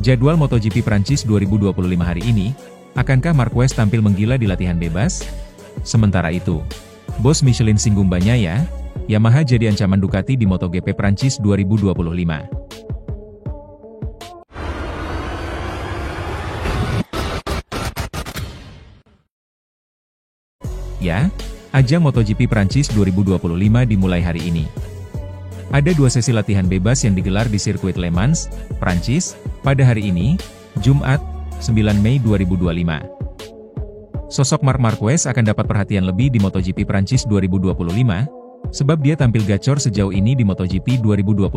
Jadwal MotoGP Prancis 2025 hari ini, akankah Marquez tampil menggila di latihan bebas? Sementara itu, bos Michelin singgung Bagnaia, Yamaha jadi ancaman Ducati di MotoGP Prancis 2025. Ya, ajang MotoGP Prancis 2025 dimulai hari ini. Ada dua sesi latihan bebas yang digelar di sirkuit Le Mans, Prancis, pada hari ini, Jumat, 9 Mei 2025. Sosok Marc Marquez akan dapat perhatian lebih di MotoGP Prancis 2025, sebab dia tampil gacor sejauh ini di MotoGP 2025.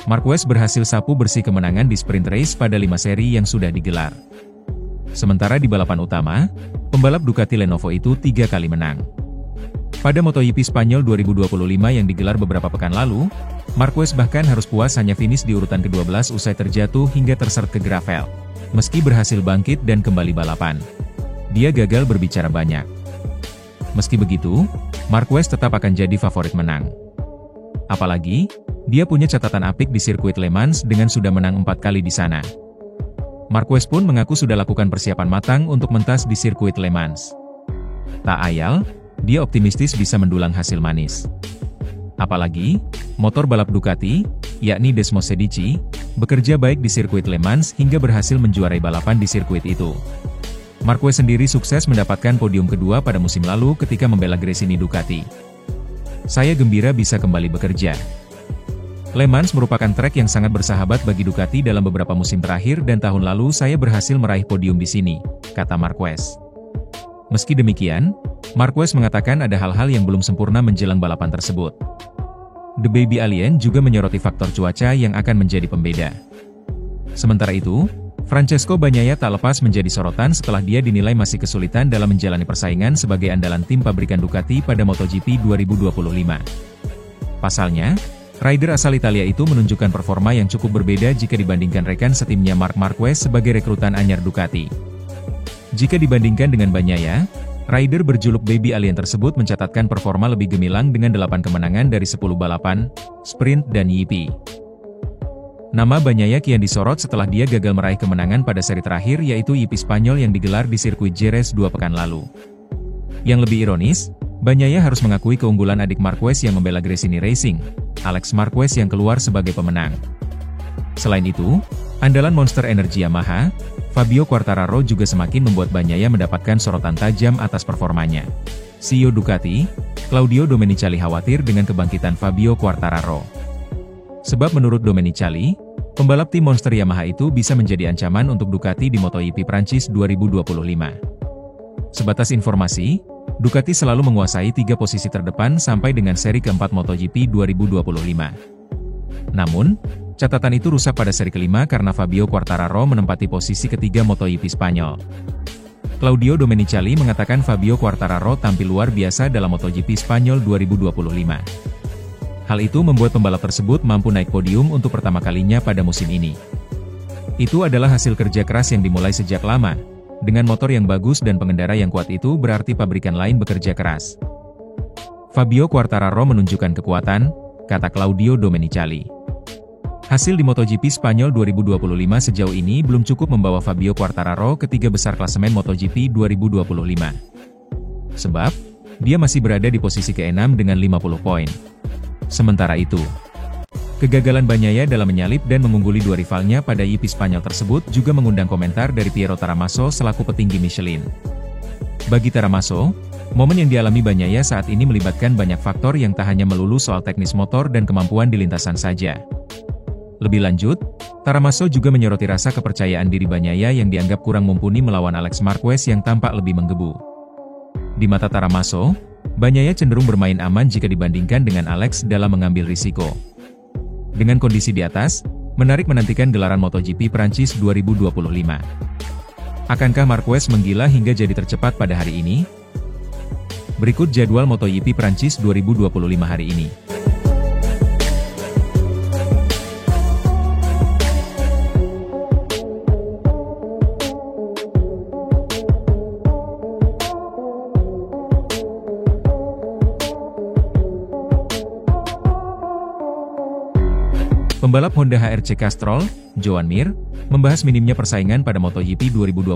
Marquez berhasil sapu bersih kemenangan di sprint race pada 5 seri yang sudah digelar. Sementara di balapan utama, pembalap Ducati Lenovo itu 3 kali menang. Pada MotoGP Spanyol 2025 yang digelar beberapa pekan lalu, Marquez bahkan harus puas hanya finish di urutan ke-12 usai terjatuh hingga terseret ke gravel. Meski berhasil bangkit dan kembali balapan, dia gagal berbicara banyak. Meski begitu, Marquez tetap akan jadi favorit menang. Apalagi, dia punya catatan apik di sirkuit Le Mans dengan sudah menang 4 kali di sana. Marquez pun mengaku sudah lakukan persiapan matang untuk mentas di sirkuit Le Mans. Tak ayal, dia optimistis bisa mendulang hasil manis. Apalagi, motor balap Ducati, yakni Desmos Sedici, bekerja baik di sirkuit Le Mans hingga berhasil menjuarai balapan di sirkuit itu. Marquez sendiri sukses mendapatkan podium kedua pada musim lalu ketika membela Gresini Ducati. Saya gembira bisa kembali bekerja. Le Mans merupakan trek yang sangat bersahabat bagi Ducati dalam beberapa musim terakhir dan tahun lalu saya berhasil meraih podium di sini, kata Marquez. Meski demikian, Marquez mengatakan ada hal-hal yang belum sempurna menjelang balapan tersebut. The Baby Alien juga menyoroti faktor cuaca yang akan menjadi pembeda. Sementara itu, Francesco Bagnaia tak lepas menjadi sorotan setelah dia dinilai masih kesulitan dalam menjalani persaingan sebagai andalan tim pabrikan Ducati pada MotoGP 2025. Pasalnya, rider asal Italia itu menunjukkan performa yang cukup berbeda jika dibandingkan rekan setimnya Marc Marquez sebagai rekrutan anyar Ducati. Jika dibandingkan dengan Bagnaia, rider berjuluk Baby Alien tersebut mencatatkan performa lebih gemilang dengan 8 kemenangan dari 10 balapan, sprint dan YP. Nama Bagnaia kian disorot setelah dia gagal meraih kemenangan pada seri terakhir yaitu YP Spanyol yang digelar di sirkuit Jerez 2 pekan lalu. Yang lebih ironis, Bagnaia harus mengakui keunggulan adik Marquez yang membela Gresini Racing, Alex Marquez yang keluar sebagai pemenang. Selain itu, andalan Monster Energy Yamaha, Fabio Quartararo juga semakin membuat Bagnaia mendapatkan sorotan tajam atas performanya. CEO Ducati, Claudio Domenicali khawatir dengan kebangkitan Fabio Quartararo. Sebab menurut Domenicali, pembalap tim Monster Yamaha itu bisa menjadi ancaman untuk Ducati di MotoGP Prancis 2025. Sebatas informasi, Ducati selalu menguasai 3 posisi terdepan sampai dengan seri keempat MotoGP 2025. Namun, catatan itu rusak pada seri kelima karena Fabio Quartararo menempati posisi ketiga MotoGP Spanyol. Claudio Domenicali mengatakan Fabio Quartararo tampil luar biasa dalam MotoGP Spanyol 2025. Hal itu membuat pembalap tersebut mampu naik podium untuk pertama kalinya pada musim ini. Itu adalah hasil kerja keras yang dimulai sejak lama. Dengan motor yang bagus dan pengendara yang kuat itu berarti pabrikan lain bekerja keras. Fabio Quartararo menunjukkan kekuatan, kata Claudio Domenicali. Hasil di MotoGP Spanyol 2025 sejauh ini belum cukup membawa Fabio Quartararo ke 3 besar klasemen MotoGP 2025. Sebab, dia masih berada di posisi ke-6 dengan 50 poin. Sementara itu, kegagalan Bagnaia dalam menyalip dan mengungguli 2 rivalnya pada YP Spanyol tersebut juga mengundang komentar dari Piero Taramaso selaku petinggi Michelin. Bagi Taramaso, momen yang dialami Bagnaia saat ini melibatkan banyak faktor yang tak hanya melulu soal teknis motor dan kemampuan di lintasan saja. Lebih lanjut, Taramaso juga menyoroti rasa kepercayaan diri Bagnaia yang dianggap kurang mumpuni melawan Alex Marquez yang tampak lebih menggebu. Di mata Taramaso, Bagnaia cenderung bermain aman jika dibandingkan dengan Alex dalam mengambil risiko. Dengan kondisi di atas, menarik menantikan gelaran MotoGP Prancis 2025. Akankah Marquez menggila hingga jadi tercepat pada hari ini? Berikut jadwal MotoGP Prancis 2025 hari ini. Pembalap Honda HRC Castrol, Joan Mir, membahas minimnya persaingan pada MotoGP 2025.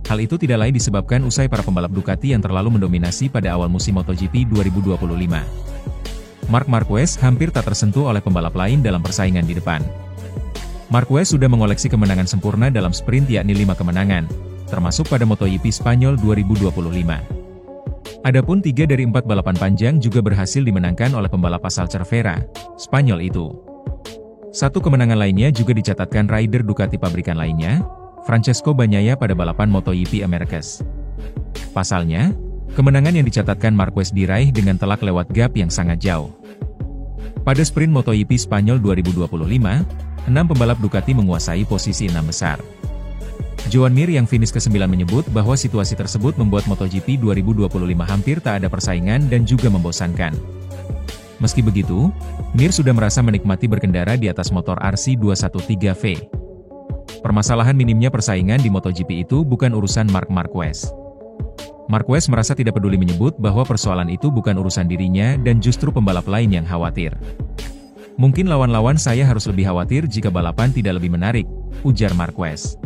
Hal itu tidak lain disebabkan usai para pembalap Ducati yang terlalu mendominasi pada awal musim MotoGP 2025. Marc Marquez hampir tak tersentuh oleh pembalap lain dalam persaingan di depan. Marquez sudah mengoleksi kemenangan sempurna dalam sprint yakni 5 kemenangan, termasuk pada MotoGP Spanyol 2025. Adapun 3 dari 4 balapan panjang juga berhasil dimenangkan oleh pembalap asal Cervera, Spanyol itu. Satu kemenangan lainnya juga dicatatkan rider Ducati pabrikan lainnya, Francesco Bagnaia pada balapan MotoGP Americas. Pasalnya, kemenangan yang dicatatkan Marquez diraih dengan telak lewat gap yang sangat jauh. Pada sprint MotoGP Spanyol 2025, 6 pembalap Ducati menguasai posisi 6 besar. Joan Mir yang finish ke-9 menyebut bahwa situasi tersebut membuat MotoGP 2025 hampir tak ada persaingan dan juga membosankan. Meski begitu, Mir sudah merasa menikmati berkendara di atas motor RC213V. Permasalahan minimnya persaingan di MotoGP itu bukan urusan Marc Marquez. Marquez merasa tidak peduli menyebut bahwa persoalan itu bukan urusan dirinya dan justru pembalap lain yang khawatir. Mungkin lawan-lawan saya harus lebih khawatir jika balapan tidak lebih menarik, ujar Marquez.